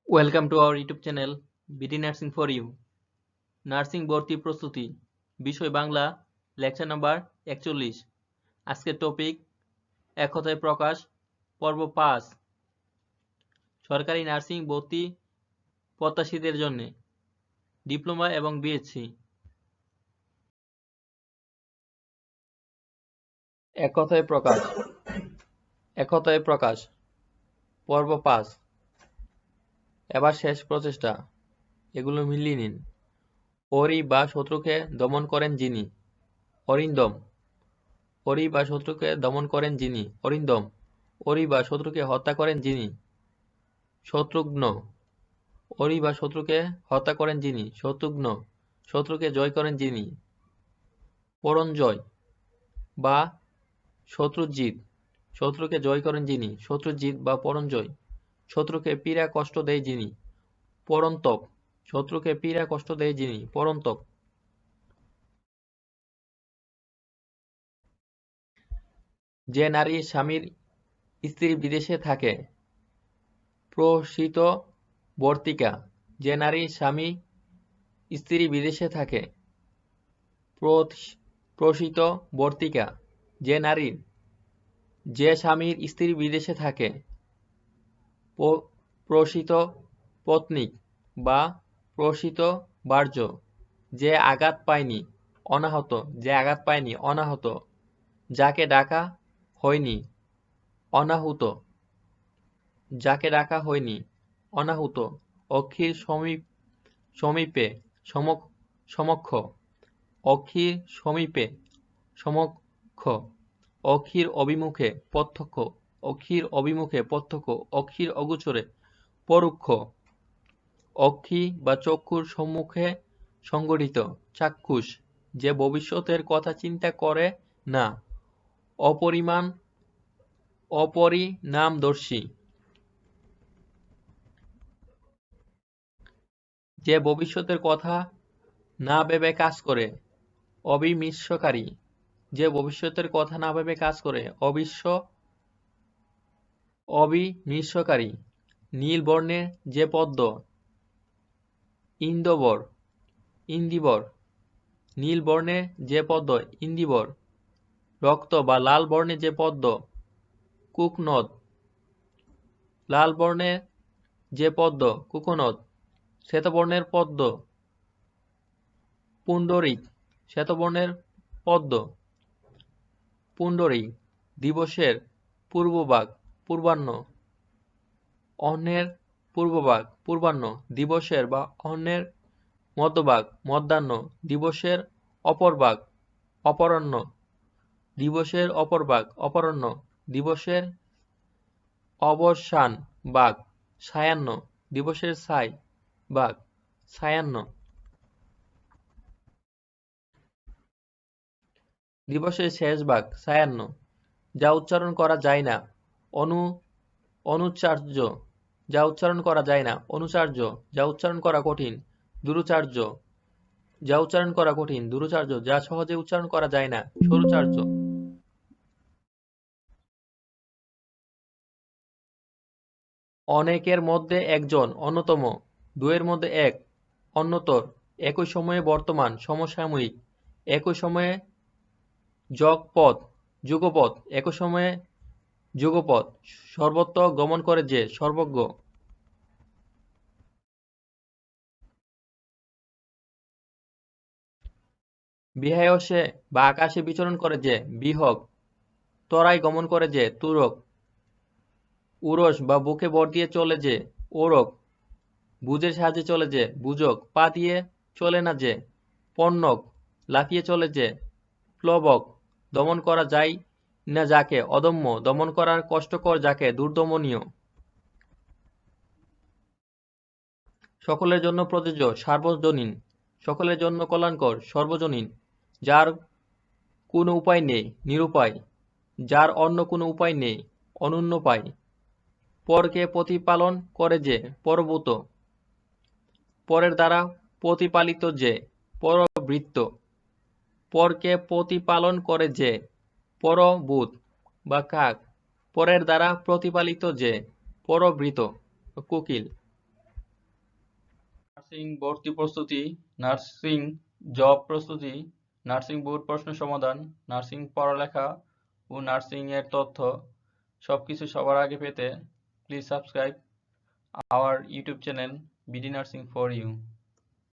Welcome to our YouTube channel BD Narsing for You. Nursing ভর্তি প্রস্তুতি বিষয় Bangla lecture number 41। আজকের টপিক এক কথায় প্রকাশ পর্ব 5 সরকারি নার্সিং ভর্তি প্রত্যাশীদের জন্য ডিপ্লোমা এবং বিএসসি। এক কথায় প্রকাশ পর্ব 5। এবার শেষ প্রচেষ্টা, এগুলো মিলিয়ে নিন। হরি বা শত্রুকে দমন করেন যিনি, অরিন্দম। হরি বা শত্রুকে দমন করেন যিনি, অরিন্দম। হরি বা শত্রুকে হত্যা করেন যিনি, শত্রুঘ্ন। হরি বা শত্রুকে হত্যা করেন যিনি, শত্রুঘ্ন। শত্রুকে জয় করেন যিনি, পরঞ্জয় বা শত্রুজিৎ। শত্রুকে জয় করেন যিনি, শত্রুজিৎ বা পরঞ্জয়। শত্রুকে পীড়া কষ্ট দেয় যিনি, পরন্তপ। শত্রুকে পীড়া কষ্ট দেয় যিনি, পরন্তপ। যে নারী স্বামীর স্ত্রী বিদেশে থাকে, প্রসিত বর্তিকা। যে নারী স্বামী স্ত্রী বিদেশে থাকে, প্রসিত বর্তিকা। যে স্বামীর স্ত্রী বিদেশে থাকে, প্রসিত পত্নীক বা প্রসিত বার্য। যে আঘাত পায়নি অনাহত, যাকে ডাকা হয়নি অনাহুত, অক্ষির সমীপে সমক্ষ, অক্ষির সমীপে সমক্ষ। অক্ষির অভিমুখে প্রত্যক্ষ, অক্ষির অগোচরে পরোক্ষ। অক্ষি বা চক্ষুর সম্মুখে সংগঠিত, চাক্ষুষ। যে ভবিষ্যতের কথা চিন্তা করে না, অপরিণামদর্শী। যে ভবিষ্যতের কথা না ভেবে কাজ করে, অবিমৃষ্যকারী। যে ভবিষ্যতের কথা না ভেবে কাজ করে, অবিমৃষ্যকারী। নীল বর্ণের যে পদ্ম, ইন্দিবর। নীল বর্ণের যে পদ্ম, ইন্দিবর। রক্ত বা লাল বর্ণের যে পদ্ম, কুকনদ। লাল বর্ণের যে পদ্ম, কুকনদ। শ্বেতবর্ণের পদ্ম, পুণ্ডরিক। শ্বেতবর্ণের পদ্ম, পুণ্ডরিক। দিবসের পূর্বভাগ, পূর্বাহ্ন। অন্নের পূর্বভাগ, পূর্বাহ্ন। দিবসের বা অন্নের মধ্যভাগ, মধ্যাহ্ন। দিবসের অপরভাগ, অপরাহ্ন। দিবসের অপরভাগ, অপরাহ্ন। দিবসের অবসান ভাগ, সায়াহ্ন। দিবসের ছাই ভাগ, সায়াহ্ন। দিবসের শেষ ভাগ, সায়াহ্ন। যা উচ্চারণ করা যায় না, অনুচার্য। যা উচ্চারণ করা যায় না, অনুচার্য। যা উচ্চারণ করা কঠিন, দুরুচার্য। যা উচ্চারণ করা কঠিন, দুরুচার্য। যা সহজে উচ্চারণ করা যায় না, সরুচার্য। অনেকের মধ্যে একজন, অন্যতম। দুয়ের মধ্যে এক, অন্যতর। একই সময়ে বর্তমান, সমসাময়িক। একই সময়ে যুগপৎ। একই সময়ে যুগপৎ। সর্বত্র গমন করে যে, সর্বজ্ঞ। বিহায়সে বা আকাশে বিচরণ করে যে, বিহগ। ত্বরায় গমন করে যে, তুরগ। উরস বা বুকে ভর দিয়ে চলে যে, ওরগ। ভুজের সাহায্যে চলে যে, ভুজক। পা দিয়ে চলে না যে, পণ্যক। লাফিয়ে চলে যে, প্লবক। দমন করা যায় না যাকে, অদম্য। দমন করার কষ্টকর যাকে, দুর্দমনীয়। সকলের জন্য প্রযোজ্য, সার্বজনীন। সকলের জন্য কল্যাণকর, সর্বজনীন। যার কোনো উপায় নেই, নিরুপায়। যার অন্য কোনো উপায় নেই, অনুন্নপায়। পরকে প্রতিপালন করে যে, পরভূত। পরের দ্বারা প্রতিপালিত যে, পরভৃত্য। পরকে প্রতিপালন করে যে, পরভূত বা কাক। পরের দ্বারা প্রতিপালিত যে, পরভৃত্য, কোকিল। নার্সিং ভর্তি প্রস্তুতি, নার্সিং জব প্রস্তুতি, নার্সিং বোর্ড প্রশ্ন সমাধান, নার্সিং পড়ালেখা ও নার্সিং এর তথ্য সবকিছু সবার আগে পেতে please subscribe our YouTube channel BD nursing for you.